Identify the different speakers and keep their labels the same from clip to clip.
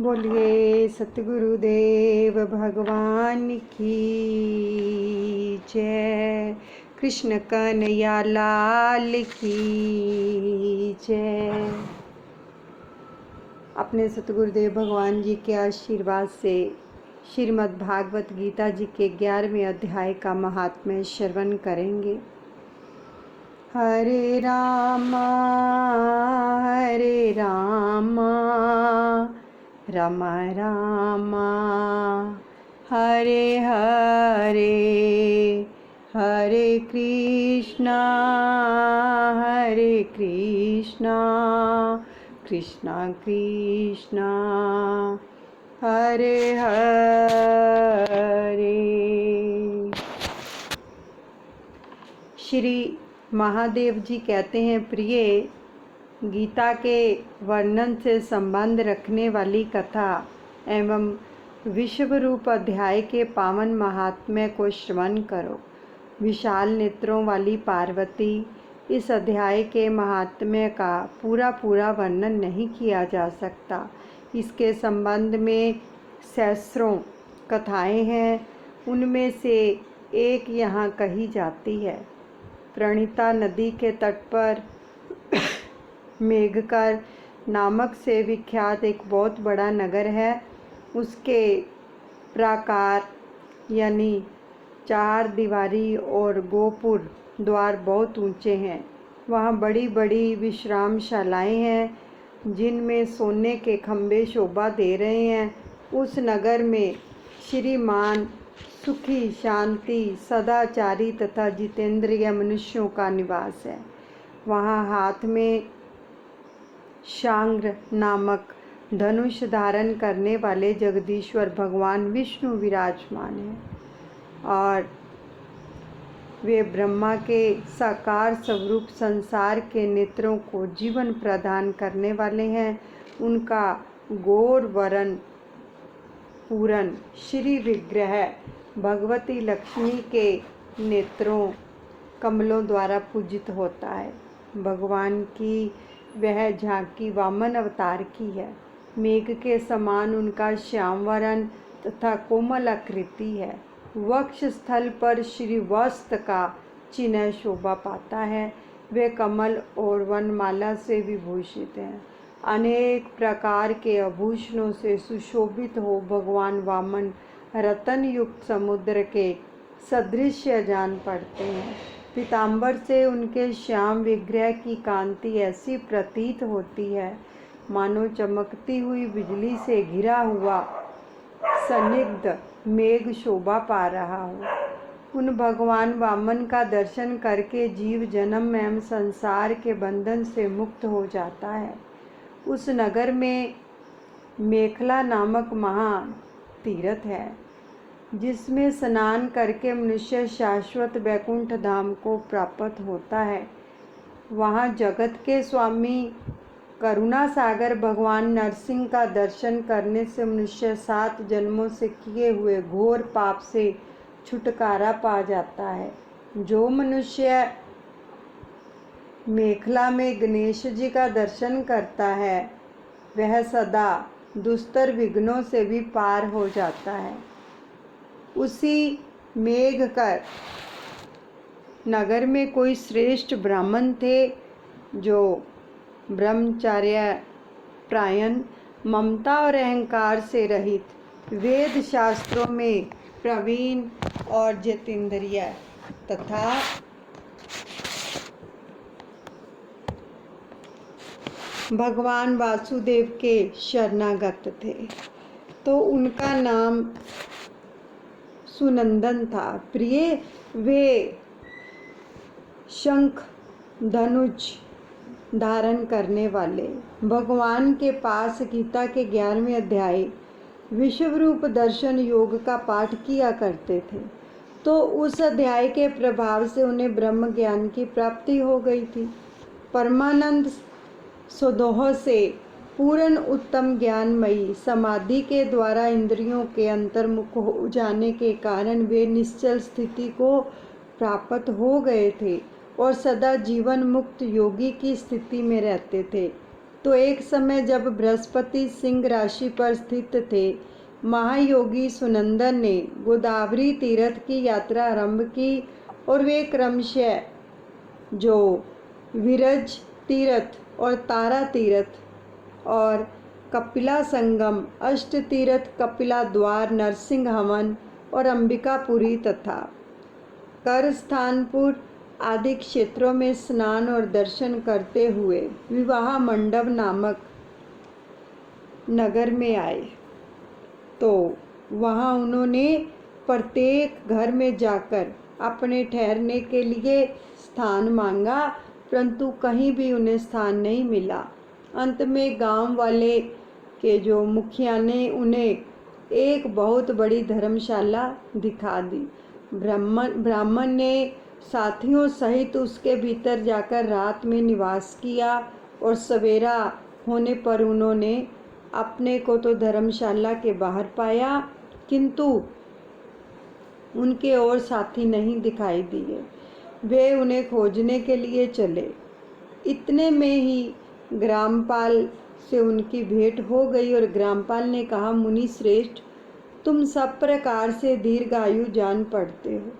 Speaker 1: बोलिए सतगुरुदेव भगवान की जय। कृष्ण कन्हैया लाल की जय। अपने सतगुरुदेव भगवान जी के आशीर्वाद से श्रीमद् भागवत गीता जी के 11वें अध्याय का महात्म्य श्रवण करेंगे। हरे राम राम राम हरे हरे, हरे कृष्णा कृष्णा कृष्णा हरे हरे। श्री महादेव जी कहते हैं, प्रिय, गीता के वर्णन से संबंध रखने वाली कथा एवं विश्वरूप अध्याय के पावन महात्म्य को श्रवण करो। विशाल नेत्रों वाली पार्वती, इस अध्याय के महात्म्य का पूरा वर्णन नहीं किया जा सकता। इसके संबंध में सहस्रों कथाएं हैं। उनमें से एक यहाँ कही जाती है। प्रणिता नदी के तट पर मेघकर नामक से विख्यात एक बहुत बड़ा नगर है। उसके प्राकार यानी 4 दीवारी और गोपुर द्वार बहुत ऊंचे हैं। वहाँ बड़ी बड़ी विश्रामशालाएं हैं जिनमें सोने के खंभे शोभा दे रहे हैं। उस नगर में श्रीमान सुखी, शांति, सदाचारी तथा जितेंद्रिय मनुष्यों का निवास है। वहाँ हाथ में शांग्र नामक धनुष धारण करने वाले जगदीश्वर भगवान विष्णु विराजमान हैं और वे ब्रह्मा के साकार स्वरूप संसार के नेत्रों को जीवन प्रदान करने वाले हैं। उनका गौर वरण पूरन श्री विग्रह भगवती लक्ष्मी के नेत्रों कमलों द्वारा पूजित होता है। भगवान की वह झांकी वामन अवतार की है। मेघ के समान उनका श्याम वरण तथा कोमल आकृति है। वक्ष स्थल पर श्री वस्त का चिन्ह शोभा पाता है। वे कमल और वनमाला से विभूषित हैं। अनेक प्रकार के आभूषणों से सुशोभित हो भगवान वामन रतन युक्त समुद्र के सदृश जान पड़ते हैं। पीताम्बर से उनके श्याम विग्रह की कांति ऐसी प्रतीत होती है मानो चमकती हुई बिजली से घिरा हुआ सन्निग्ध मेघ शोभा पा रहा हो। उन भगवान वामन का दर्शन करके जीव जन्म एवं संसार के बंधन से मुक्त हो जाता है। उस नगर में मेखला नामक महान तीर्थ है जिसमें स्नान करके मनुष्य शाश्वत वैकुंठ धाम को प्राप्त होता है। वहाँ जगत के स्वामी करुणा सागर भगवान नरसिंह का दर्शन करने से मनुष्य 7 जन्मों से किए हुए घोर पाप से छुटकारा पा जाता है। जो मनुष्य मेखला में गणेश जी का दर्शन करता है वह सदा दुस्तर विघ्नों से भी पार हो जाता है। उसी मेघकर नगर में कोई श्रेष्ठ ब्राह्मण थे जो ब्रह्मचर्य प्रायण, ममता और अहंकार से रहित, वेद शास्त्रों में प्रवीण और जितेंद्रिय तथा भगवान वासुदेव के शरणागत थे। तो उनका नाम सुनंदन था। प्रिय, वे शंख धनुष धारण करने वाले भगवान के पास गीता के 11वें अध्याय विश्वरूप दर्शन योग का पाठ किया करते थे। तो उस अध्याय के प्रभाव से उन्हें ब्रह्म ज्ञान की प्राप्ति हो गई थी। परमानंद सुदोह से पूर्ण उत्तम ज्ञानमयी समाधि के द्वारा इंद्रियों के अंतर्मुख हो जाने के कारण वे निश्चल स्थिति को प्राप्त हो गए थे और सदा जीवन मुक्त योगी की स्थिति में रहते थे। तो एक समय जब बृहस्पति सिंह राशि पर स्थित थे, महायोगी सुनंदन ने गोदावरी तीर्थ की यात्रा आरंभ की और वे क्रमशः जो विरज तीर्थ और तारा तीर्थ और कपिला संगम, अष्ट तीर्थ, कपिला द्वार, नरसिंह हवन और अंबिकापुरी तथा करस्थानपुर आदि क्षेत्रों में स्नान और दर्शन करते हुए विवाह मंडप नामक नगर में आए। तो वहाँ उन्होंने प्रत्येक घर में जाकर अपने ठहरने के लिए स्थान मांगा, परंतु कहीं भी उन्हें स्थान नहीं मिला। अंत में गांव वाले के जो मुखिया ने उन्हें एक बहुत बड़ी धर्मशाला दिखा दी। ब्राह्मण ने साथियों सहित उसके भीतर जाकर रात में निवास किया और सवेरा होने पर उन्होंने अपने को तो धर्मशाला के बाहर पाया, किंतु उनके और साथी नहीं दिखाई दिए। वे उन्हें खोजने के लिए चले। इतने में ही ग्रामपाल से उनकी भेंट हो गई और ग्रामपाल ने कहा, मुनि श्रेष्ठ, तुम सब प्रकार से दीर्घायु जान पड़ते हो।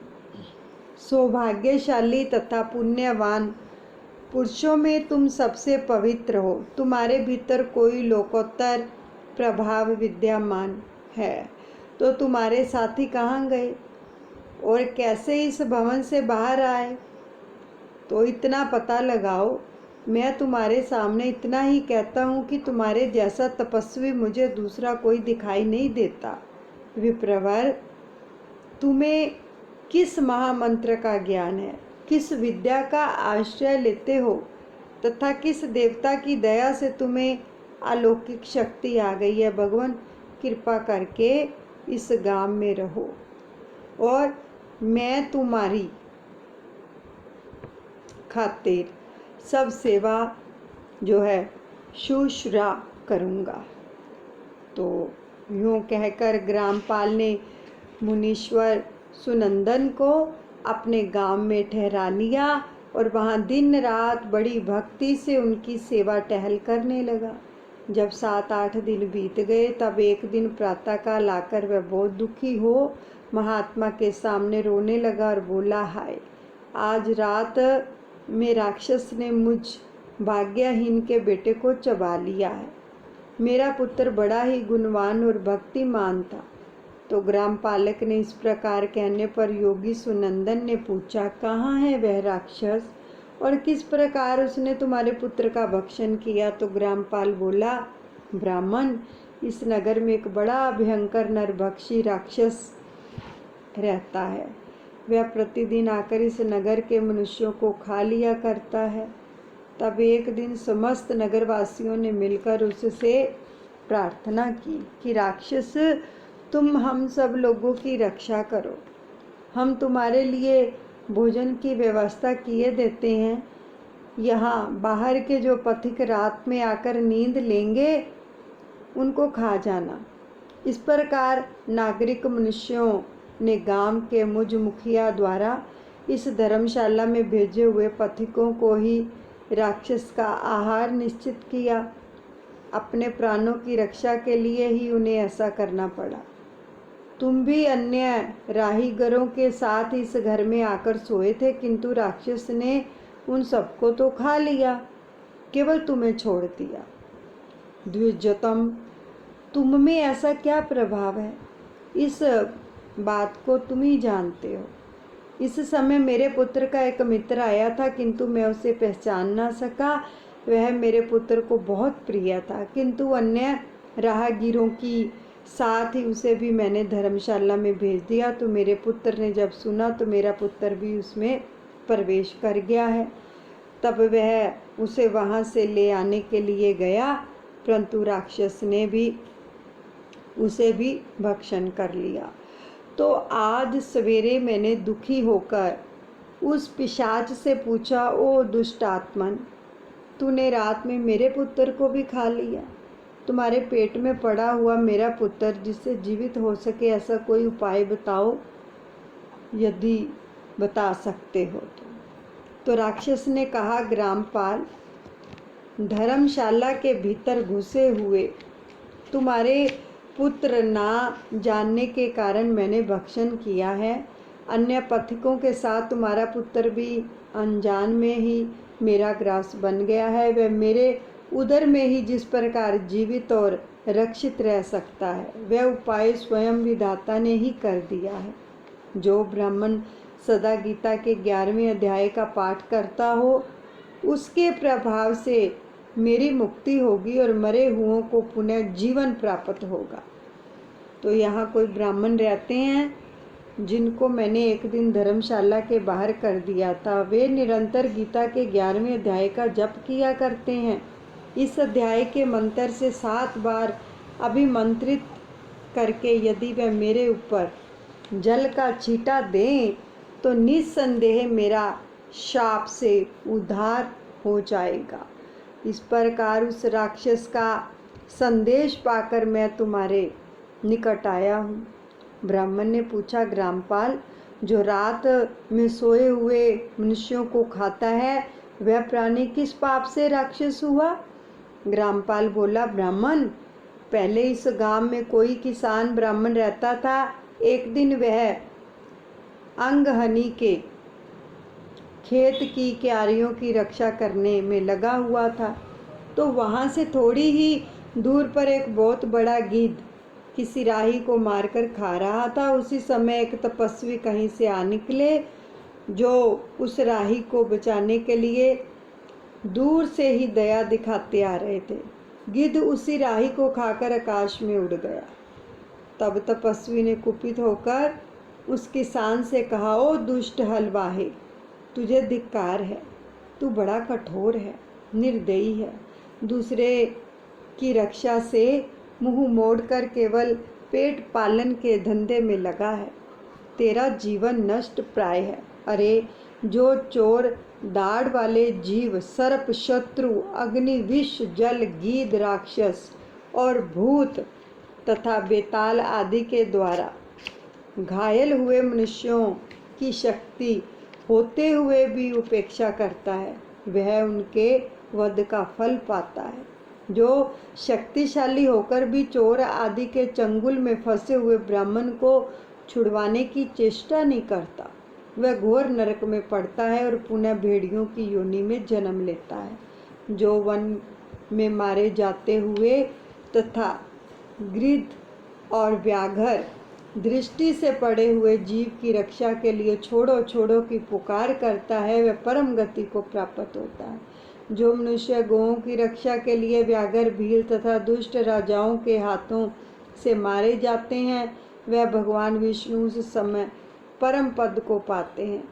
Speaker 1: सौभाग्यशाली तथा पुण्यवान पुरुषों में तुम सबसे पवित्र हो। तुम्हारे भीतर कोई लोकोत्तर प्रभाव विद्यमान है। तो तुम्हारे साथी कहाँ गए और कैसे इस भवन से बाहर आए? तो इतना पता लगाओ। मैं तुम्हारे सामने इतना ही कहता हूँ कि तुम्हारे जैसा तपस्वी मुझे दूसरा कोई दिखाई नहीं देता। विप्रवर, तुम्हें किस महामंत्र का ज्ञान है, किस विद्या का आश्रय लेते हो तथा किस देवता की दया से तुम्हें अलौकिक शक्ति आ गई है? भगवान, कृपा करके इस गांव में रहो और मैं तुम्हारी खातिर सब सेवा जो है शुश्रा करूँगा। तो यूँ कहकर ग्रामपाल ने मुनीश्वर सुनंदन को अपने गांव में ठहरा लिया और वहाँ दिन रात बड़ी भक्ति से उनकी सेवा टहल करने लगा। जब 7-8 दिन बीत गए, तब एक दिन प्रातःकाल आकर वह बहुत दुखी हो महात्मा के सामने रोने लगा और बोला, हाय, आज रात में राक्षस ने मुझ भाग्यहीन के बेटे को चबा लिया है। मेरा पुत्र बड़ा ही गुणवान और भक्तिमान था। तो ग्राम पालक ने इस प्रकार कहने पर योगी सुनंदन ने पूछा, कहाँ है वह राक्षस और किस प्रकार उसने तुम्हारे पुत्र का भक्षण किया? तो ग्रामपाल बोला, ब्राह्मण, इस नगर में एक बड़ा भयंकर नरभक्षी राक्षस रहता है। वह प्रतिदिन आकर इस नगर के मनुष्यों को खा लिया करता है। तब एक दिन समस्त नगरवासियों ने मिलकर उससे प्रार्थना की कि राक्षस, तुम हम सब लोगों की रक्षा करो। हम तुम्हारे लिए भोजन की व्यवस्था किए देते हैं। यहाँ बाहर के जो पथिक रात में आकर नींद लेंगे उनको खा जाना। इस प्रकार नागरिक मनुष्यों ने गांव के मुझ मुखिया द्वारा इस धर्मशाला में भेजे हुए पथिकों को ही राक्षस का आहार निश्चित किया। अपने प्राणों की रक्षा के लिए ही उन्हें ऐसा करना पड़ा। तुम भी अन्य राहीगरों के साथ इस घर में आकर सोए थे, किंतु राक्षस ने उन सबको तो खा लिया, केवल तुम्हें छोड़ दिया। द्विजतम, तुम में ऐसा क्या प्रभाव है? इस बात को तुम ही जानते हो। इस समय मेरे पुत्र का एक मित्र आया था, किंतु मैं उसे पहचान ना सका। वह मेरे पुत्र को बहुत प्रिय था, किंतु अन्य राहगीरों की साथ ही उसे भी मैंने धर्मशाला में भेज दिया। तो मेरे पुत्र ने जब सुना तो मेरा पुत्र भी उसमें प्रवेश कर गया है। तब वह उसे वहाँ से ले आने के लिए गया, परंतु राक्षस ने भी उसे भी भक्षण कर लिया। तो आज सवेरे मैंने दुखी होकर उस पिशाच से पूछा, ओ दुष्ट आत्मन, तूने रात में मेरे पुत्र को भी खा लिया। तुम्हारे पेट में पड़ा हुआ मेरा पुत्र जिससे जीवित हो सके ऐसा कोई उपाय बताओ, यदि बता सकते हो तो। राक्षस ने कहा, ग्रामपाल, धर्मशाला के भीतर घुसे हुए तुम्हारे पुत्र ना जानने के कारण मैंने भक्षण किया है। अन्य पथिकों के साथ तुम्हारा पुत्र भी अनजान में ही मेरा ग्रास बन गया है। वह मेरे उदर में ही जिस प्रकार जीवित और रक्षित रह सकता है, वह उपाय स्वयं विधाता ने ही कर दिया है। जो ब्राह्मण सदा गीता के 11वें अध्याय का पाठ करता हो, उसके प्रभाव से मेरी मुक्ति होगी और मरे हुओं को पुनः जीवन प्राप्त होगा। तो यहाँ कोई ब्राह्मण रहते हैं जिनको मैंने एक दिन धर्मशाला के बाहर कर दिया था। वे निरंतर गीता के 11वें अध्याय का जप किया करते हैं। इस अध्याय के मंत्र से 7 बार अभिमंत्रित करके यदि वह मेरे ऊपर जल का छींटा दें तो निस्संदेह मेरा शाप से उद्धार हो जाएगा। इस प्रकार उस राक्षस का संदेश पाकर मैं तुम्हारे निकट आया हूँ। ब्राह्मण ने पूछा, ग्रामपाल, जो रात में सोए हुए मनुष्यों को खाता है, वह प्राणी किस पाप से राक्षस हुआ? ग्रामपाल बोला, ब्राह्मण, पहले इस गांव में कोई किसान ब्राह्मण रहता था। एक दिन वह अंगहनी के खेत की क्यारियों की रक्षा करने में लगा हुआ था, तो वहाँ से थोड़ी ही दूर पर एक बहुत बड़ा गिद्ध किसी राही को मारकर खा रहा था। उसी समय एक तपस्वी कहीं से आ निकले, जो उस राही को बचाने के लिए दूर से ही दया दिखाते आ रहे थे। गिद्ध उसी राही को खाकर आकाश में उड़ गया। तब तपस्वी ने कुपित होकर उस किसान से कहा, ओ दुष्ट हलवाहे, तुझे धिक्कार है, तू बड़ा कठोर है, निर्दयी है, दूसरे की रक्षा से मुंह मोड़कर केवल पेट पालन के धंधे में लगा है, तेरा जीवन नष्ट प्राय है। अरे, जो चोर दाढ़ वाले जीव, सर्प, शत्रु, अग्नि, विष, जल, गीध, राक्षस और भूत तथा बेताल आदि के द्वारा घायल हुए मनुष्यों की शक्ति होते हुए भी उपेक्षा करता है, वह उनके वध का फल पाता है। जो शक्तिशाली होकर भी चोर आदि के चंगुल में फंसे हुए ब्राह्मण को छुड़वाने की चेष्टा नहीं करता, वह घोर नरक में पड़ता है और पुनः भेड़ियों की योनि में जन्म लेता है। जो वन में मारे जाते हुए तथा गिद्ध और व्याघ्र दृष्टि से पड़े हुए जीव की रक्षा के लिए छोड़ो छोड़ो की पुकार करता है, वह परम गति को प्राप्त होता है। जो मनुष्य गौओं की रक्षा के लिए व्याघ्र, भील तथा दुष्ट राजाओं के हाथों से मारे जाते हैं, वह भगवान विष्णु उस समय परम पद को पाते हैं,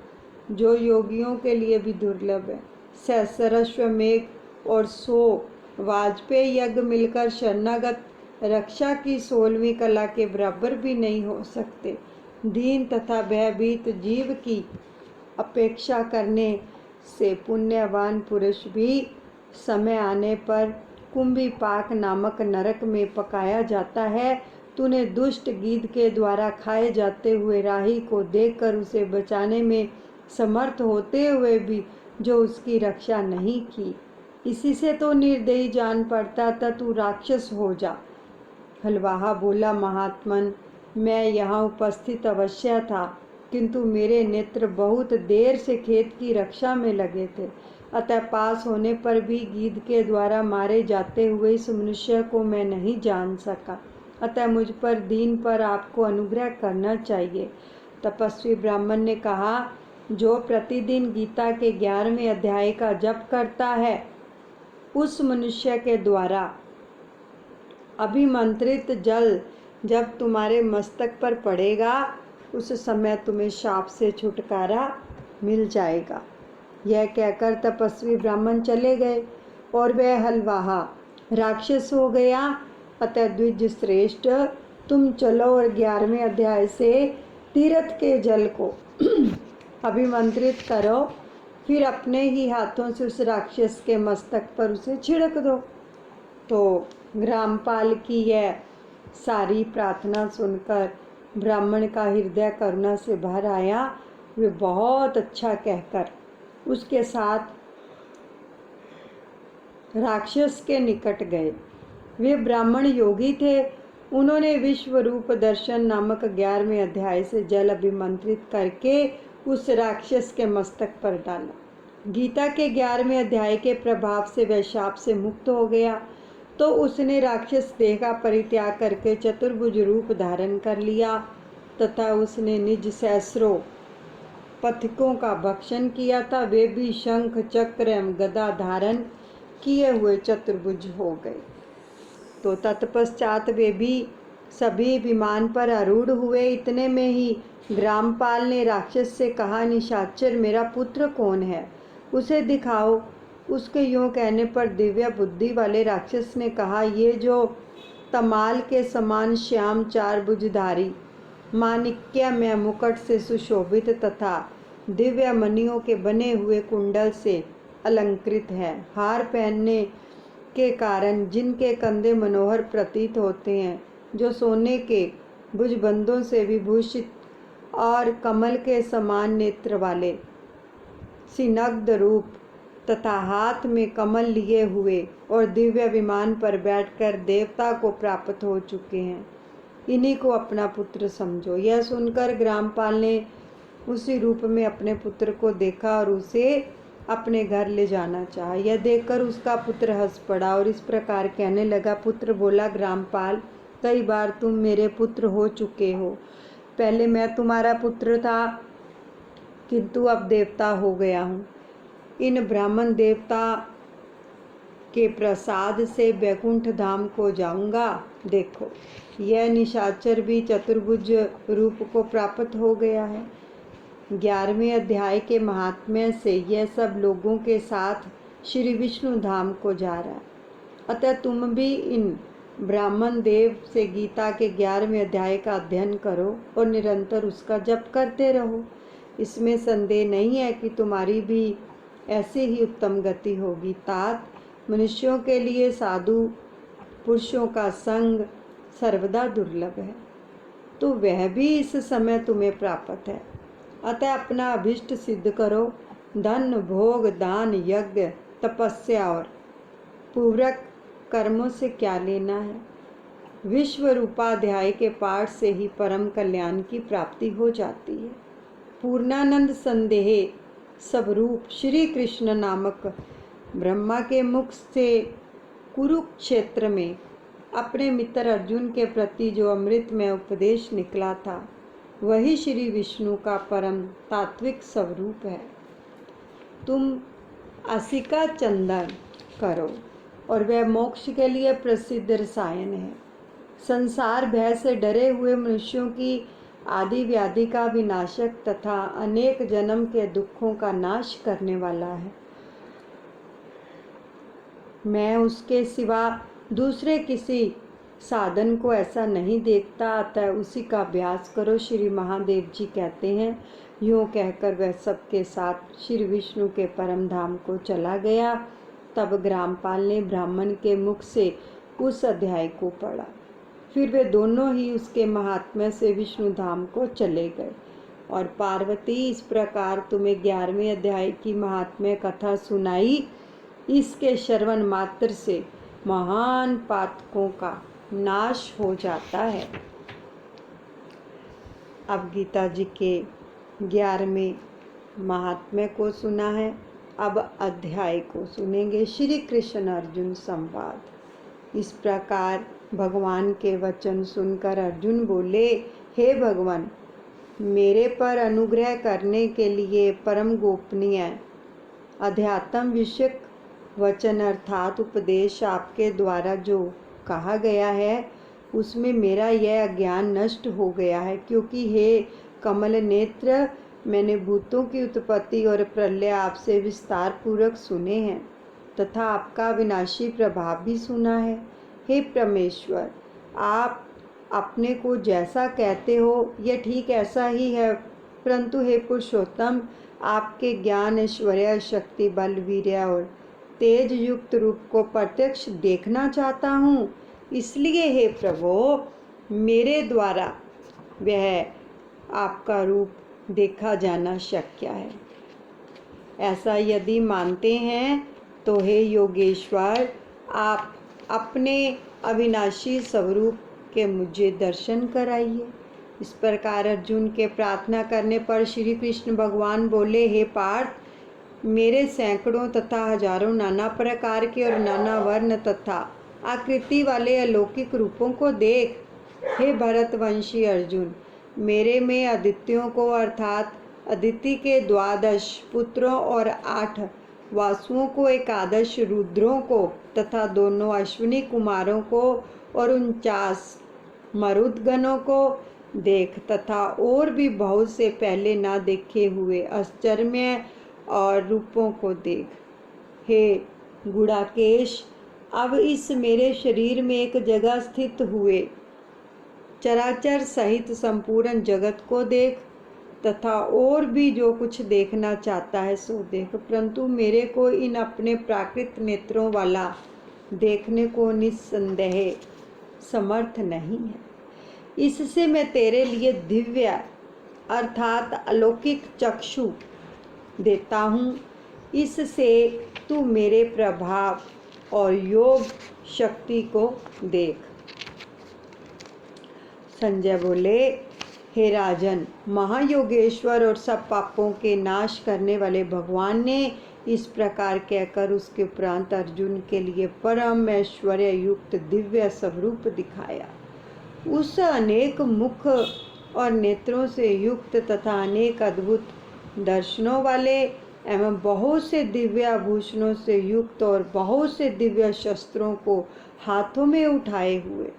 Speaker 1: जो योगियों के लिए भी दुर्लभ है। सहस्रश्व मेघ और 100 वाजपेयी यज्ञ मिलकर शरणागत रक्षा की 16वीं कला के बराबर भी नहीं हो सकते। दीन तथा भयभीत जीव की अपेक्षा करने से पुण्यवान पुरुष भी समय आने पर कुंभी पाक नामक नरक में पकाया जाता है। तूने दुष्ट गिद्ध के द्वारा खाए जाते हुए राही को देखकर उसे बचाने में समर्थ होते हुए भी जो उसकी रक्षा नहीं की, इसी से तो निर्दयी जान पड़ता था, तू राक्षस हो जा। हलवाहा बोला, महात्मन, मैं यहाँ उपस्थित अवश्य था, किंतु मेरे नेत्र बहुत देर से खेत की रक्षा में लगे थे, अतः पास होने पर भी गिद्ध के द्वारा मारे जाते हुए इस मनुष्य को मैं नहीं जान सका, अतः मुझ पर दीन पर आपको अनुग्रह करना चाहिए। तपस्वी ब्राह्मण ने कहा, जो प्रतिदिन गीता के 11वें अध्याय का जप करता है, उस मनुष्य के द्वारा अभिमंत्रित जल जब तुम्हारे मस्तक पर पड़ेगा, उस समय तुम्हें शाप से छुटकारा मिल जाएगा। यह कहकर तपस्वी ब्राह्मण चले गए और वह हलवाहा राक्षस हो गया। अतः द्विज श्रेष्ठ, तुम चलो और 11वें अध्याय से तीर्थ के जल को अभिमंत्रित करो, फिर अपने ही हाथों से उस राक्षस के मस्तक पर उसे छिड़क दो। तो ग्रामपाल की यह सारी प्रार्थना सुनकर ब्राह्मण का हृदय करुणा से भर आया। वे बहुत अच्छा कहकर उसके साथ राक्षस के निकट गए। वे ब्राह्मण योगी थे। उन्होंने विश्व रूप दर्शन नामक 11वें अध्याय से जल अभिमंत्रित करके उस राक्षस के मस्तक पर डाला। गीता के 11वें अध्याय के प्रभाव से वह शाप से मुक्त हो गया। तो उसने राक्षस देह का परित्याग करके चतुर्भुज रूप धारण कर लिया तथा उसने निज सहस्रों पथिकों का भक्षण किया था। वे भी शंख चक्र एवं गदा धारण किए हुए चतुर्भुज हो गए। तो तत्पश्चात वे भी सभी विमान पर आरूढ़ हुए। इतने में ही ग्रामपाल ने राक्षस से कहा, निशाचर, मेरा पुत्र कौन है, उसे दिखाओ। उसके यूँ कहने पर दिव्य बुद्धि वाले राक्षस ने कहा, ये जो तमाल के समान श्याम चार भुजधारी माणिक्यमय मुकुट से सुशोभित तथा दिव्य मणियों के बने हुए कुंडल से अलंकृत है, हार पहनने के कारण जिनके कंधे मनोहर प्रतीत होते हैं, जो सोने के भुजबंधों से विभूषित और कमल के समान नेत्र वाले सिनग्ध रूप तथा हाथ में कमल लिए हुए और दिव्य विमान पर बैठकर देवता को प्राप्त हो चुके हैं, इन्हीं को अपना पुत्र समझो। यह सुनकर ग्रामपाल ने उसी रूप में अपने पुत्र को देखा और उसे अपने घर ले जाना चाहा। यह देखकर उसका पुत्र हंस पड़ा और इस प्रकार कहने लगा। पुत्र बोला, ग्रामपाल, कई बार तुम मेरे पुत्र हो चुके हो। पहले मैं तुम्हारा पुत्र था, किंतु अब देवता हो गया हूँ। इन ब्राह्मण देवता के प्रसाद से वैकुंठ धाम को जाऊंगा। देखो, यह निशाचर भी चतुर्भुज रूप को प्राप्त हो गया है। 11वें अध्याय के महात्म्य से यह सब लोगों के साथ श्री विष्णु धाम को जा रहा है। अतः तुम भी इन ब्राह्मण देव से गीता के 11वें अध्याय का अध्ययन करो और निरंतर उसका जप करते रहो। इसमें संदेह नहीं है कि तुम्हारी भी ऐसी ही उत्तम गति होगी। तात, मनुष्यों के लिए साधु पुरुषों का संग सर्वदा दुर्लभ है, तो वह भी इस समय तुम्हें प्राप्त है। अतः अपना अभिष्ट सिद्ध करो। धन, भोग, दान, यज्ञ, तपस्या और पूरक कर्मों से क्या लेना है। विश्व रूपाध्याय के पाठ से ही परम कल्याण की प्राप्ति हो जाती है। पूर्णानंद संदेह स्वरूप श्री कृष्ण नामक ब्रह्मा के मुख से कुरुक्षेत्र में अपने मित्र अर्जुन के प्रति जो अमृत में उपदेश निकला था, वही श्री विष्णु का परम तात्विक स्वरूप है। तुम असिका चंदन करो और वह मोक्ष के लिए प्रसिद्ध रसायन है। संसार भय से डरे हुए मनुष्यों की आदि व्याधि का विनाशक तथा अनेक जन्म के दुखों का नाश करने वाला है। मैं उसके सिवा दूसरे किसी साधन को ऐसा नहीं देखता, अतः उसी का अभ्यास करो। श्री महादेव जी कहते हैं। यूँ कहकर वह सबके साथ श्री विष्णु के परम धाम को चला गया। तब ग्रामपाल ने ब्राह्मण के मुख से उस अध्याय को पढ़ा। फिर वे दोनों ही उसके महात्म्य से विष्णु धाम को चले गए। और पार्वती, इस प्रकार तुम्हें 11वें अध्याय की महात्म्य कथा सुनाई। इसके श्रवण मात्र से महान पातकों का नाश हो जाता है। अब गीता जी के 11वें महात्म्य को सुना है। अब अध्याय को सुनेंगे। श्री कृष्ण अर्जुन संवाद। इस प्रकार भगवान के वचन सुनकर अर्जुन बोले, हे भगवान, मेरे पर अनुग्रह करने के लिए परम गोपनीय अध्यात्म विषयक वचन अर्थात उपदेश आपके द्वारा जो कहा गया है, उसमें मेरा यह अज्ञान नष्ट हो गया है। क्योंकि हे कमल नेत्र, मैंने भूतों की उत्पत्ति और प्रलय आपसे विस्तार पूर्वक सुने हैं तथा आपका विनाशी प्रभाव भी सुना है। हे परमेश्वर, आप अपने को जैसा कहते हो यह ठीक ऐसा ही है, परंतु हे पुरुषोत्तम, आपके ज्ञान, ऐश्वर्य, शक्ति, बल, वीर्य और तेज युक्त रूप को प्रत्यक्ष देखना चाहता हूँ। इसलिए हे प्रभु, मेरे द्वारा वह आपका रूप देखा जाना शक्य है। ऐसा यदि मानते हैं तो हे योगेश्वर, आप अपने अविनाशी स्वरूप के मुझे दर्शन कराइए। इस प्रकार अर्जुन के प्रार्थना करने पर श्री कृष्ण भगवान बोले, हे पार्थ, मेरे सैकड़ों तथा हजारों नाना प्रकार के और नाना वर्ण तथा आकृति वाले अलौकिक रूपों को देख। हे भरतवंशी अर्जुन, मेरे में अदित्यों को अर्थात अदिति के 12 पुत्रों और 8 वासुओं को, 11 रुद्रों को तथा 2 अश्विनी कुमारों को और 49 मरुदगणों को देख, तथा और भी बहुत से पहले ना देखे हुए आश्चर्य और रूपों को देख। हे गुड़ाकेश, अब इस मेरे शरीर में एक जगह स्थित हुए चराचर सहित संपूर्ण जगत को देख, तथा और भी जो कुछ देखना चाहता है सो देख, परंतु मेरे को इन अपने प्राकृत नेत्रों वाला देखने को निस्संदेह समर्थ नहीं है। इससे मैं तेरे लिए दिव्य अर्थात अलौकिक चक्षु देता हूँ। इससे तू मेरे प्रभाव और योग शक्ति को देख। संजय बोले, हे राजन, महायोगेश्वर और सब पापों के नाश करने वाले भगवान ने इस प्रकार कहकर उसके उपरांत अर्जुन के लिए परम ऐश्वर्य युक्त दिव्य स्वरूप दिखाया। उस अनेक मुख और नेत्रों से युक्त तथा अनेक अद्भुत दर्शनों वाले एवं बहुत से दिव्य आभूषणों से युक्त और बहुत से दिव्य शस्त्रों को हाथों में उठाए हुए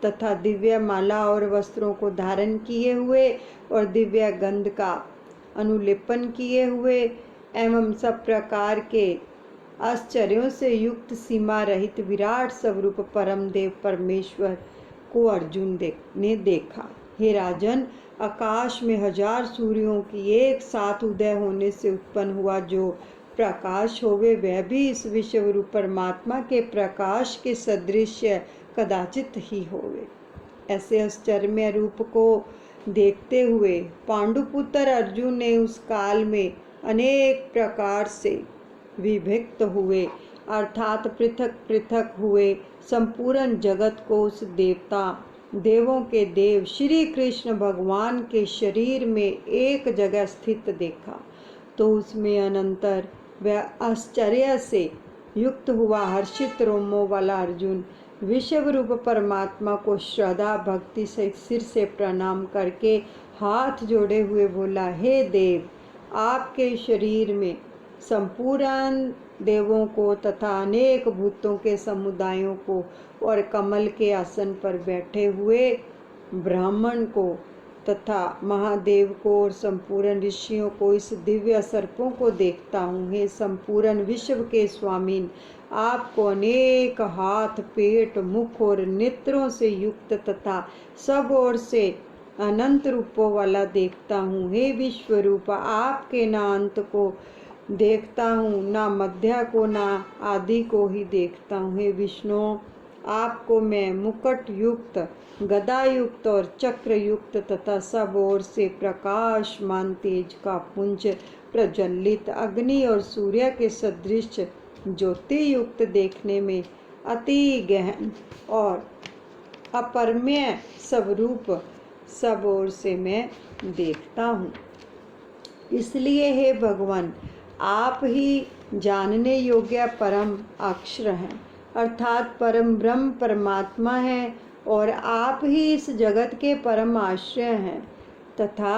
Speaker 1: तथा दिव्य माला और वस्त्रों को धारण किए हुए और दिव्य गंध का अनुलेपन किए हुए एवं सब प्रकार के आश्चर्यों से युक्त सीमा रहित विराट स्वरूप परम देव परमेश्वर को अर्जुन ने देखा। हे राजन, आकाश में 1000 सूर्यों की एक साथ उदय होने से उत्पन्न हुआ जो प्रकाश होवे, वह भी इस विश्व रूप परमात्मा के प्रकाश के सदृश कदाचित ही होवे। ऐसे आश्चर्य रूप को देखते हुए पांडुपुत्र अर्जुन ने उस काल में अनेक प्रकार से विभक्त हुए अर्थात पृथक पृथक हुए संपूर्ण जगत को उस देवों के देव श्री कृष्ण भगवान के शरीर में एक जगह स्थित देखा। तो उसमें अनंतर वह आश्चर्य से युक्त हुआ हर्षित रोमों वाला अर्जुन विश्व रूप परमात्मा को श्रद्धा भक्ति से सिर से प्रणाम करके हाथ जोड़े हुए बोला, हे देव, आपके शरीर में संपूर्ण देवों को तथा अनेक भूतों के समुदायों को और कमल के आसन पर बैठे हुए ब्राह्मण को तथा महादेव को और संपूर्ण ऋषियों को इस दिव्य सर्पों को देखता हूँ। हे संपूर्ण विश्व के स्वामी, आपको अनेक हाथ, पेट, मुख और नेत्रों से युक्त तथा सब ओर से अनंत रूपों वाला देखता हूँ। हे विश्व रूप, आपके ना अंत को देखता हूँ, ना मध्य को, ना आदि को ही देखता हूँ। हे विष्णु, आपको मैं मुकुट युक्त, गदा युक्त और चक्र युक्त तथा सब ओर से प्रकाशमान तेज का पुंज प्रज्वलित अग्नि और सूर्य के सदृश ज्योति युक्त देखने में अति गहन और अपरमेय स्वरूप सब ओर से मैं देखता हूँ। इसलिए हे भगवान, आप ही जानने योग्य परम अक्षर हैं अर्थात परम ब्रह्म परमात्मा है और आप ही इस जगत के परम आश्रय हैं तथा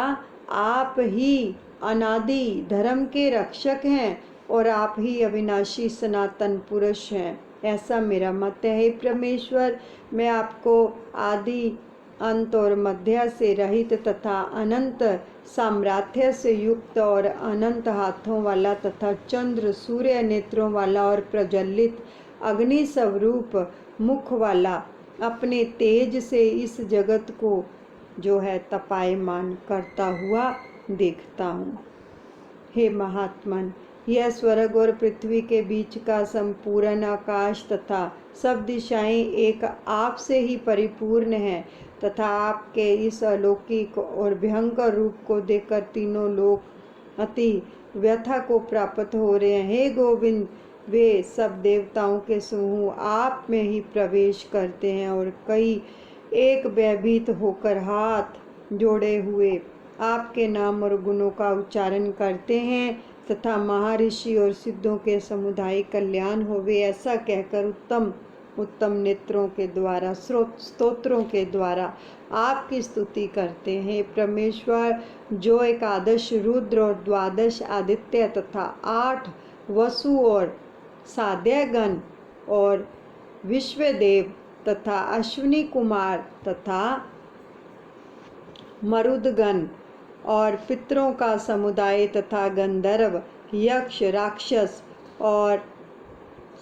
Speaker 1: आप ही अनादि धर्म के रक्षक हैं और आप ही अविनाशी सनातन पुरुष हैं, ऐसा मेरा मत है। हे परमेश्वर, मैं आपको आदि अंत और मध्य से रहित तथा अनंत सामर्थ्य से युक्त और अनंत हाथों वाला तथा चंद्र सूर्य नेत्रों वाला और प्रज्वलित अग्नि स्वरूप मुख वाला अपने तेज से इस जगत को जो है तपायमान करता हुआ देखता हूँ। हे महात्मन, यह स्वर्ग और पृथ्वी के बीच का संपूर्ण आकाश तथा सब दिशाएं एक आप से ही परिपूर्ण है तथा आपके इस अलौकिक और भयंकर रूप को देखकर तीनों लोग अति व्यथा को प्राप्त हो रहे हैं। हे गोविंद, वे सब देवताओं के समूह आप में ही प्रवेश करते हैं और कई एक भयभीत होकर हाथ जोड़े हुए आपके नाम और गुणों का उच्चारण करते हैं तथा महर्षि और सिद्धों के समुदाय कल्याण होवे ऐसा कहकर उत्तम उत्तम नेत्रों के द्वारा स्तोत्रों के द्वारा आपकी स्तुति करते हैं। परमेश्वर, जो एकादश रुद्र और द्वादश आदित्य तथा 8 वसु और साध्यगण और विश्वदेव तथा अश्विनी कुमार तथा मरुदगण और पितरों का समुदाय तथा गंधर्व, यक्ष, राक्षस और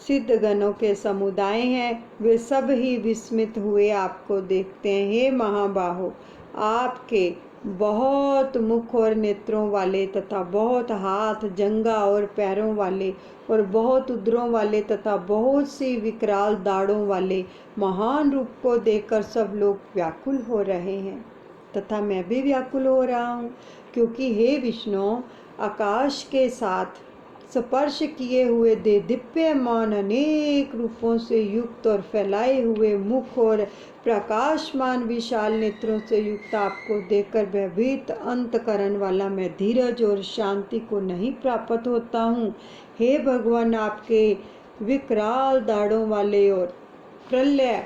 Speaker 1: सिद्धगणों के समुदाय हैं, वे सब ही विस्मित हुए आपको देखते हैं। हे महाबाहो, आपके बहुत मुख और नेत्रों वाले तथा बहुत हाथ, जंघा और पैरों वाले और बहुत उदरों वाले तथा बहुत सी विकराल दाढ़ों वाले महान रूप को देखकर सब लोग व्याकुल हो रहे हैं तथा मैं भी व्याकुल हो रहा हूँ, क्योंकि हे विष्णु, आकाश के साथ स्पर्श किए हुए दिव्यमान अनेक रूपों से युक्त और फैलाए हुए मुख और प्रकाशमान विशाल नेत्रों से युक्त आपको देखकर भयभीत अंतकरण वाला मैं धीरज और शांति को नहीं प्राप्त होता हूँ। हे भगवान, आपके विकराल दाढ़ों वाले और प्रलय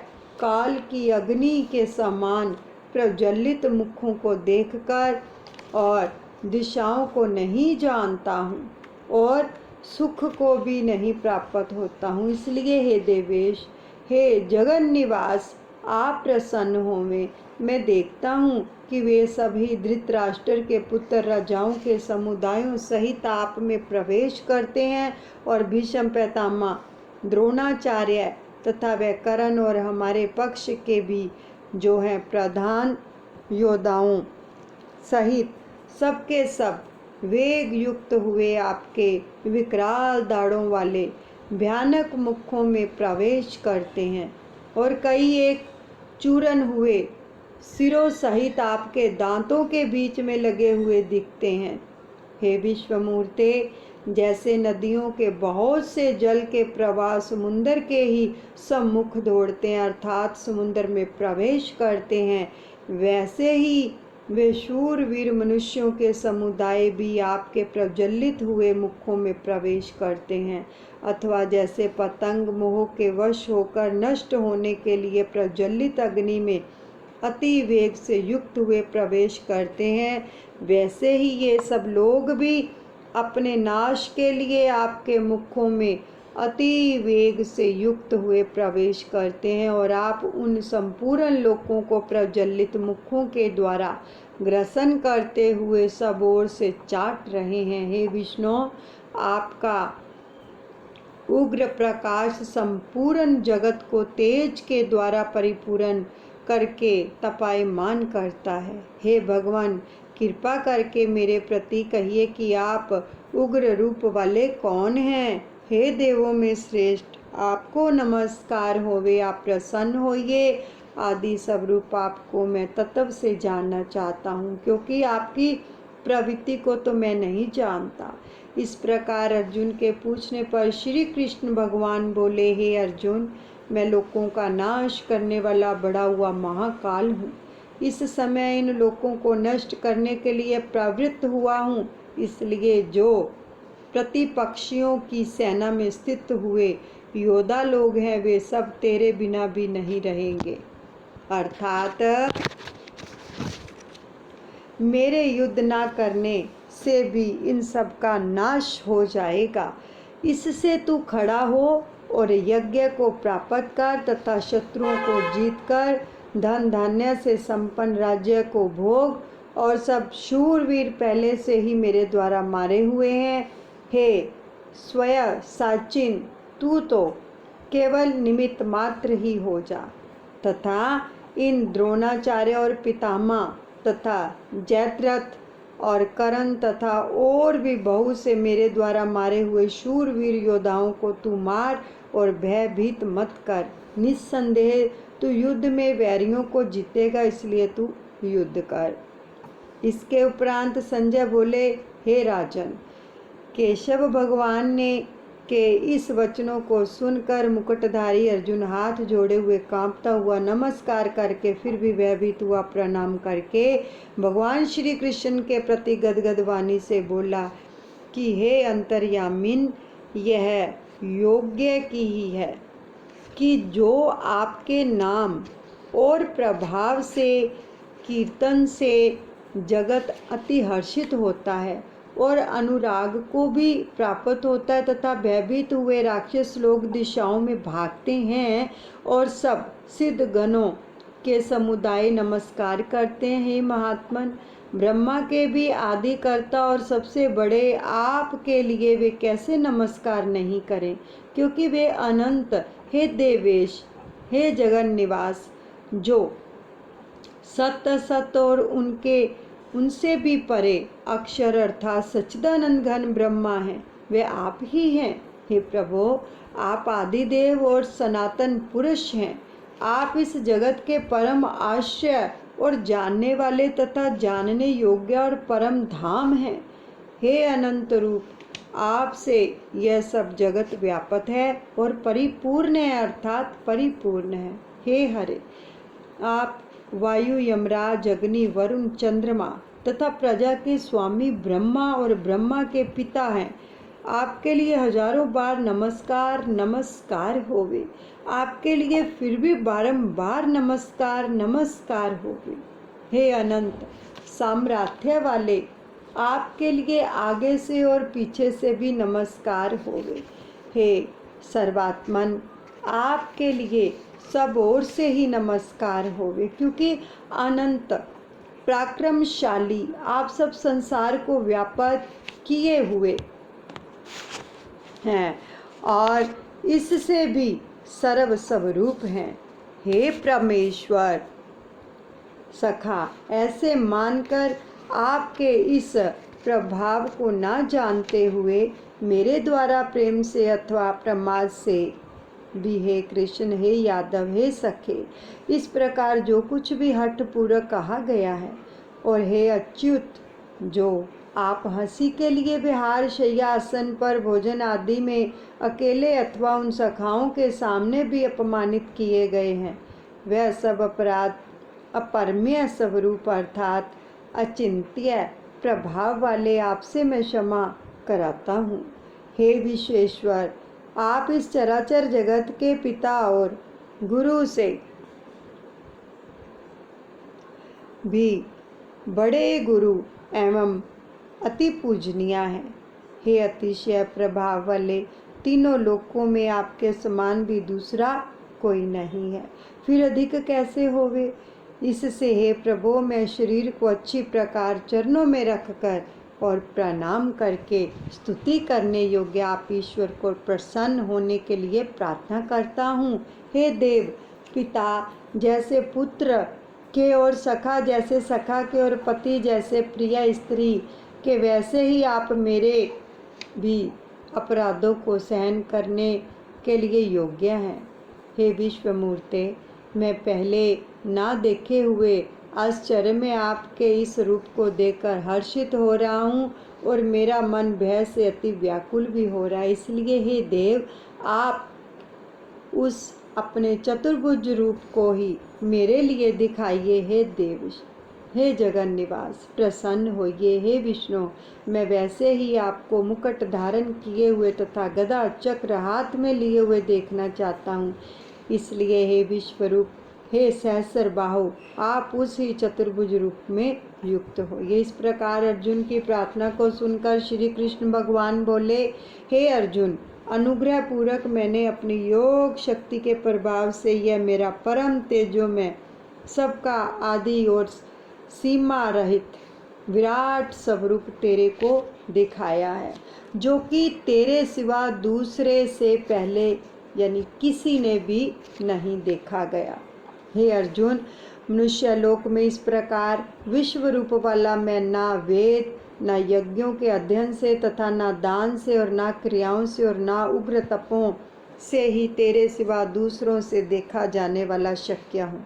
Speaker 1: काल की अग्नि के समान प्रज्वलित मुखों को देखकर और दिशाओं को नहीं जानता हूँ और सुख को भी नहीं प्राप्त होता हूँ। इसलिए हे देवेश, हे जगन निवास, आप प्रसन्न होवे। मैं देखता हूँ कि वे सभी धृतराष्ट्र के पुत्र राजाओं के समुदायों सहित आप में प्रवेश करते हैं और भीष्म पितामह, द्रोणाचार्य तथा वे कर्ण और हमारे पक्ष के भी जो हैं प्रधान योद्धाओं सहित सबके सब वेग युक्त हुए आपके विकराल दाढ़ों वाले भयानक मुखों में प्रवेश करते हैं और कई एक चूरन हुए सिरों सहित आपके दांतों के बीच में लगे हुए दिखते हैं। हे विश्वमूर्ते, जैसे नदियों के बहुत से जल के प्रवाह समुद्र के ही सम्मुख दौड़ते हैं अर्थात समुद्र में प्रवेश करते हैं, वैसे ही वे शूरवीर मनुष्यों के समुदाय भी आपके प्रज्वलित हुए मुखों में प्रवेश करते हैं। अथवा जैसे पतंग मोह के वश होकर नष्ट होने के लिए प्रज्वलित अग्नि में अति वेग से युक्त हुए प्रवेश करते हैं, वैसे ही ये सब लोग भी अपने नाश के लिए आपके मुखों में अति वेग से युक्त हुए प्रवेश करते हैं और आप उन संपूर्ण लोगों को प्रज्वलित मुखों के द्वारा ग्रसन करते हुए सब ओर से चाट रहे हैं। हे विष्णु, आपका उग्र प्रकाश संपूर्ण जगत को तेज के द्वारा परिपूर्ण करके तपायमान करता है। हे भगवान, कृपा करके मेरे प्रति कहिए कि आप उग्र रूप वाले कौन हैं। हे देवों में श्रेष्ठ, आपको नमस्कार होवे, आप प्रसन्न होइए। आदि सब रूप आपको मैं तत्व से जानना चाहता हूँ, क्योंकि आपकी प्रवृत्ति को तो मैं नहीं जानता। इस प्रकार अर्जुन के पूछने पर श्री कृष्ण भगवान बोले, हे अर्जुन, मैं लोगों का नाश करने वाला बड़ा हुआ महाकाल हूँ। इस समय इन लोगों को नष्ट करने के लिए प्रवृत्त हुआ हूँ, इसलिए जो प्रतिपक्षियों की सेना में स्थित हुए योद्धा लोग हैं, वे सब तेरे बिना भी नहीं रहेंगे। अर्थात मेरे युद्ध ना करने से भी इन सब का नाश हो जाएगा। इससे तू खड़ा हो और यज्ञ को प्राप्त कर तथा शत्रुओं को जीतकर धन धान्य से संपन्न राज्य को भोग। और सब शूरवीर पहले से ही मेरे द्वारा मारे हुए हैं। हे स्वयं साचिन, तू तो केवल निमित्त मात्र ही हो जा तथा इन द्रोणाचार्य और पितामह तथा जयद्रथ और कर्ण तथा और भी बहुत से मेरे द्वारा मारे हुए शूरवीर योद्धाओं को तू मार और भयभीत मत कर। निस्संदेह तू युद्ध में वैरियों को जीतेगा, इसलिए तू युद्ध कर। इसके उपरांत संजय बोले, हे राजन, केशव भगवान ने के इस वचनों को सुनकर मुकुटधारी अर्जुन हाथ जोड़े हुए कांपता हुआ नमस्कार करके फिर भी भयभीत हुआ प्रणाम करके भगवान श्री कृष्ण के प्रति गदगद वाणी से बोला कि हे अंतर्यामिन, यह योग्य की ही है कि जो आपके नाम और प्रभाव से कीर्तन से जगत अति हर्षित होता है और अनुराग को भी प्राप्त होता है तथा भयभीत हुए राक्षस लोग दिशाओं में भागते हैं और सब सिद्ध गणों के समुदाय नमस्कार करते हैं। हे महात्मन, ब्रह्मा के भी आदिकर्ता और सबसे बड़े आपके लिए वे कैसे नमस्कार नहीं करें, क्योंकि वे अनंत, हे देवेश, हे जगन निवास, जो सत्य सत्य और उनसे भी परे अक्षर अर्थात सच्चिदानंद घन ब्रह्मा हैं, वे आप ही हैं। हे प्रभु, आप आदिदेव और सनातन पुरुष हैं। आप इस जगत के परम आश्रय और जानने वाले तथा जानने योग्य और परम धाम हैं। हे अनंत रूप, आपसे यह सब जगत व्यापक है और परिपूर्ण है, अर्थात परिपूर्ण है। हे हरे, आप वायु, यमराज, अग्नि, वरुण, चंद्रमा तथा प्रजा के स्वामी ब्रह्मा और ब्रह्मा के पिता हैं। आपके लिए हजारों बार नमस्कार नमस्कार होवे। आपके लिए फिर भी बारंबार नमस्कार नमस्कार होवे। हे अनंत सामर्थ्य वाले, आपके लिए आगे से और पीछे से भी नमस्कार होवे। हे सर्वात्मन, आपके लिए सब ओर से ही नमस्कार होवे, क्योंकि अनंत पराक्रमशाली आप सब संसार को व्यापक किए हुए हैं और इससे भी सर्व स्वरूप हैं। हे परमेश्वर सखा, ऐसे मानकर आपके इस प्रभाव को ना जानते हुए मेरे द्वारा प्रेम से अथवा प्रमाद से भी, हे कृष्ण, हे यादव, हे सखे, इस प्रकार जो कुछ भी हठ पूर्वक कहा गया है, और हे अच्युत, जो आप हंसी के लिए विहार शय्या आसन पर भोजन आदि में अकेले अथवा उन सखाओं के सामने भी अपमानित किए गए हैं, वह सब अपराध अपरम्य स्वरूप अर्थात अचिंत्य प्रभाव वाले आपसे मैं क्षमा कराता हूँ। हे विश्वेश्वर, आप इस चराचर जगत के पिता और गुरु से भी बड़े गुरु एवं अति पूजनीय हैं। हे अतिशय प्रभाव वाले, तीनों लोकों में आपके समान भी दूसरा कोई नहीं है, फिर अधिक कैसे होवे। इससे हे प्रभु, मैं शरीर को अच्छी प्रकार चरणों में रखकर और प्रणाम करके स्तुति करने योग्य आप ईश्वर को प्रसन्न होने के लिए प्रार्थना करता हूँ। हे देव पिता जैसे पुत्र के और सखा जैसे सखा के और पति जैसे प्रिय स्त्री के, वैसे ही आप मेरे भी अपराधों को सहन करने के लिए योग्य हैं। हे विश्वमूर्ते, मैं पहले ना देखे हुए आश्चर्य में आपके इस रूप को देखकर हर्षित हो रहा हूँ और मेरा मन भय से अति व्याकुल भी हो रहा है। इसलिए हे देव, आप उस अपने चतुर्भुज रूप को ही मेरे लिए दिखाइए। हे देव, हे जगन निवास, प्रसन्न होइए। हे विष्णु, मैं वैसे ही आपको मुकुट धारण किए हुए तथा गदा चक्र हाथ में लिए हुए देखना चाहता हूँ। इसलिए हे विश्वरूप, हे सहस्र बाहु, आप उस ही चतुर्भुज रूप में युक्त हो। ये इस प्रकार अर्जुन की प्रार्थना को सुनकर श्री कृष्ण भगवान बोले, हे अर्जुन, अनुग्रह पूर्वक मैंने अपनी योग शक्ति के प्रभाव से यह मेरा परम तेजोमय सबका आदि और सीमा रहित विराट स्वरूप तेरे को दिखाया है, जो कि तेरे सिवा दूसरे से पहले यानी किसी ने भी नहीं देखा गया। हे अर्जुन, मनुष्य लोक में इस प्रकार विश्व रूप वाला मैं ना वेद ना यज्ञों के अध्ययन से तथा ना दान से और ना क्रियाओं से और ना उग्र तपों से ही तेरे सिवा दूसरों से देखा जाने वाला शक्य हूँ।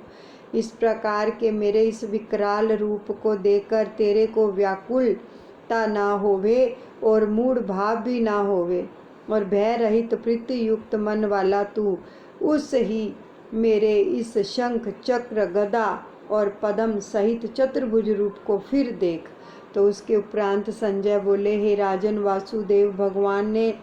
Speaker 1: इस प्रकार के मेरे इस विकराल रूप को देखकर तेरे को व्याकुलता ना होवे और मूढ़ भाव भी ना होवे। और भय रहित प्रीति युक्त मन वाला तू उस ही मेरे इस शंख चक्र गदा और पद्म सहित चतुर्भुज रूप को फिर देख। तो उसके उपरांत संजय बोले, हे राजन, वासुदेव भगवान ने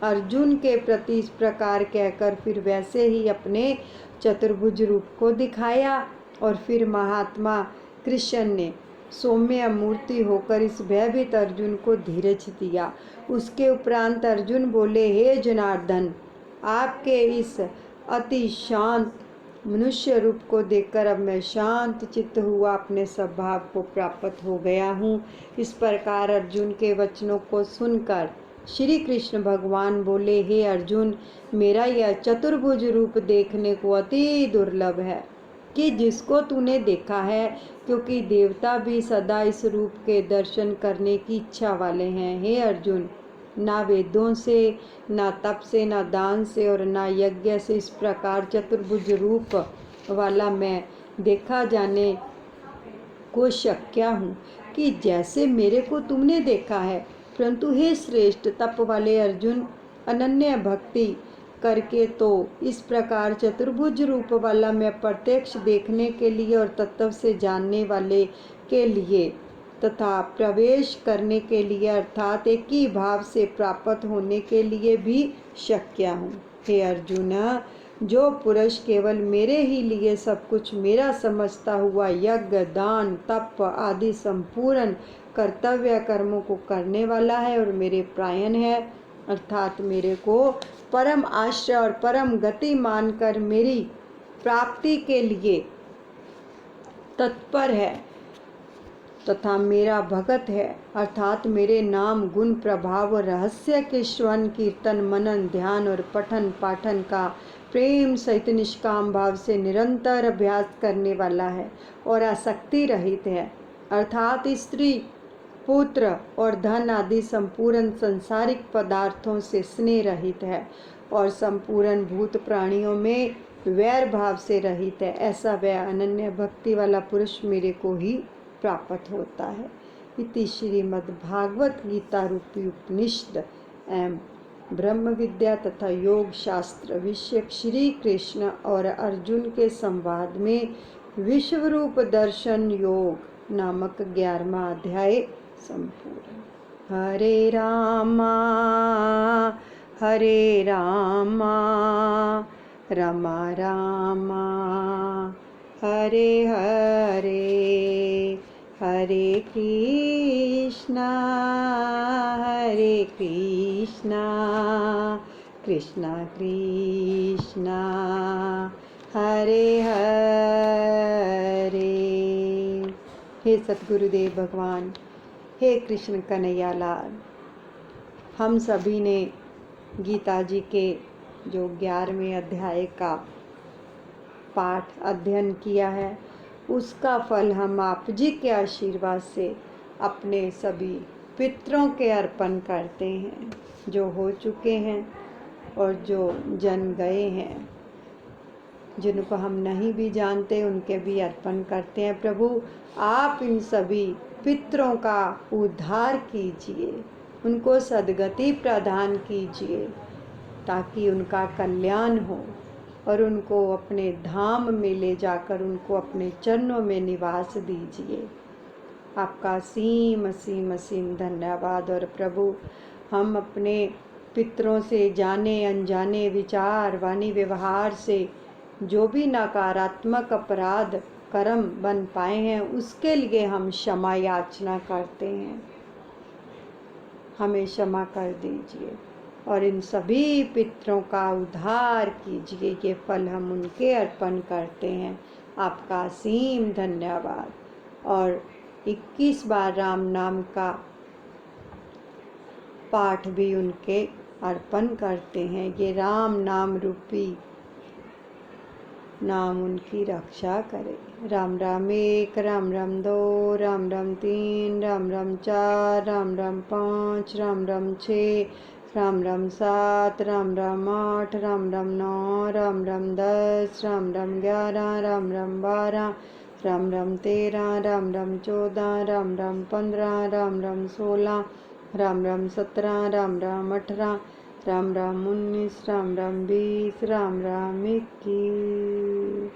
Speaker 1: अर्जुन के प्रति इस प्रकार कहकर फिर वैसे ही अपने चतुर्भुज रूप को दिखाया। और फिर महात्मा कृष्ण ने सौम्य मूर्ति होकर इस भयभीत अर्जुन को धीरज दिया। उसके उपरांत अर्जुन बोले, हे जनार्दन, आपके इस अति शांत मनुष्य रूप को देखकर अब मैं शांत चित्त हुआ अपने स्वभाव को प्राप्त हो गया हूँ। इस प्रकार अर्जुन के वचनों को सुनकर श्री कृष्ण भगवान बोले, हे अर्जुन, मेरा यह चतुर्भुज रूप देखने को अति दुर्लभ है कि जिसको तूने देखा है, क्योंकि देवता भी सदा इस रूप के दर्शन करने की इच्छा वाले हैं। हे अर्जुन, ना वेदों से, ना तप से, ना दान से और ना यज्ञ से इस प्रकार चतुर्भुज रूप वाला मैं देखा जाने को शक्य हूँ कि जैसे मेरे को तुमने देखा है। परंतु हे श्रेष्ठ तप वाले अर्जुन, अनन्य भक्ति करके तो इस प्रकार चतुर्भुज रूप वाला मैं प्रत्यक्ष देखने के लिए और तत्व से जानने वाले के लिए तथा प्रवेश करने के लिए अर्थात एक ही भाव से प्राप्त होने के लिए भी शक्य हूँ। हे अर्जुन, जो पुरुष केवल मेरे ही लिए सब कुछ मेरा समझता हुआ यज्ञ, दान, तप आदि संपूर्ण कर्तव्य कर्मों को करने वाला है और मेरे प्रायण है, अर्थात मेरे को परम आश्रय और परम गति मानकर मेरी प्राप्ति के लिए तत्पर है तथा मेरा भगत है, अर्थात मेरे नाम, गुण, प्रभाव और रहस्य के श्रवण, कीर्तन, मनन, ध्यान और पठन पाठन का प्रेम सहित निष्काम भाव से निरंतर अभ्यास करने वाला है और आसक्ति रहित है, अर्थात स्त्री, पुत्र और धन आदि संपूर्ण संसारिक पदार्थों से स्नेह रहित है और संपूर्ण भूत प्राणियों में वैर भाव से रहित है। ऐसा वह अनन्य भक्ति वाला पुरुष मेरे को ही प्राप्त होता है। इति श्रीमद्भागवत गीता रूपी उपनिषद एवं ब्रह्म विद्या तथा योग शास्त्र विषयक श्री कृष्ण और अर्जुन के संवाद में विश्वरूप दर्शन योग नामक 11वां अध्याय संपूर्ण। हरे रामा रामा रामा हरे हरे, हरे कृष्णा कृष्णा कृष्णा हरे हरे। हे सतगुरुदेव भगवान, हे कृष्ण कन्हैया लाल, हम सभी ने गीता जी के जो 11वें अध्याय का पाठ अध्ययन किया है, उसका फल हम आप जी के आशीर्वाद से अपने सभी पितरों के अर्पण करते हैं, जो हो चुके हैं और जो जन गए हैं, जिनको हम नहीं भी जानते उनके भी अर्पण करते हैं। प्रभु, आप इन सभी पितरों का उद्धार कीजिए, उनको सद्गति प्रदान कीजिए, ताकि उनका कल्याण हो और उनको अपने धाम में ले जाकर उनको अपने चरणों में निवास दीजिए। आपका असीम असीम असीम धन्यवाद। और प्रभु, हम अपने पितरों से जाने अनजाने विचार, वाणी, व्यवहार से जो भी नकारात्मक अपराध कर्म बन पाए हैं, उसके लिए हम क्षमा याचना करते हैं। हमें क्षमा कर दीजिए और इन सभी पितरों का उद्धार कीजिए। ये फल हम उनके अर्पण करते हैं। आपका असीम धन्यवाद। और 21 बार राम नाम का पाठ भी उनके अर्पण करते हैं। ये राम नाम रूपी नाम उनकी रक्षा करे। राम राम 1, राम राम 2, राम राम 3, राम राम 4, राम राम 5, राम राम 6, राम राम 7, राम राम 8, राम राम 9, राम राम 10, राम राम 11, राम राम 12, राम राम 13, राम राम 14, राम राम 15, राम राम 16, राम राम 17, राम राम 18, राम राम 19, राम राम 20, राम राम 21।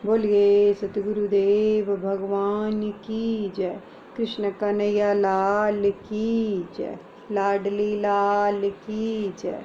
Speaker 1: बोलिए सतगुरुदेव भगवान की जय। कृष्ण कन्हैया लाल की जय। लाडली लाल की जय।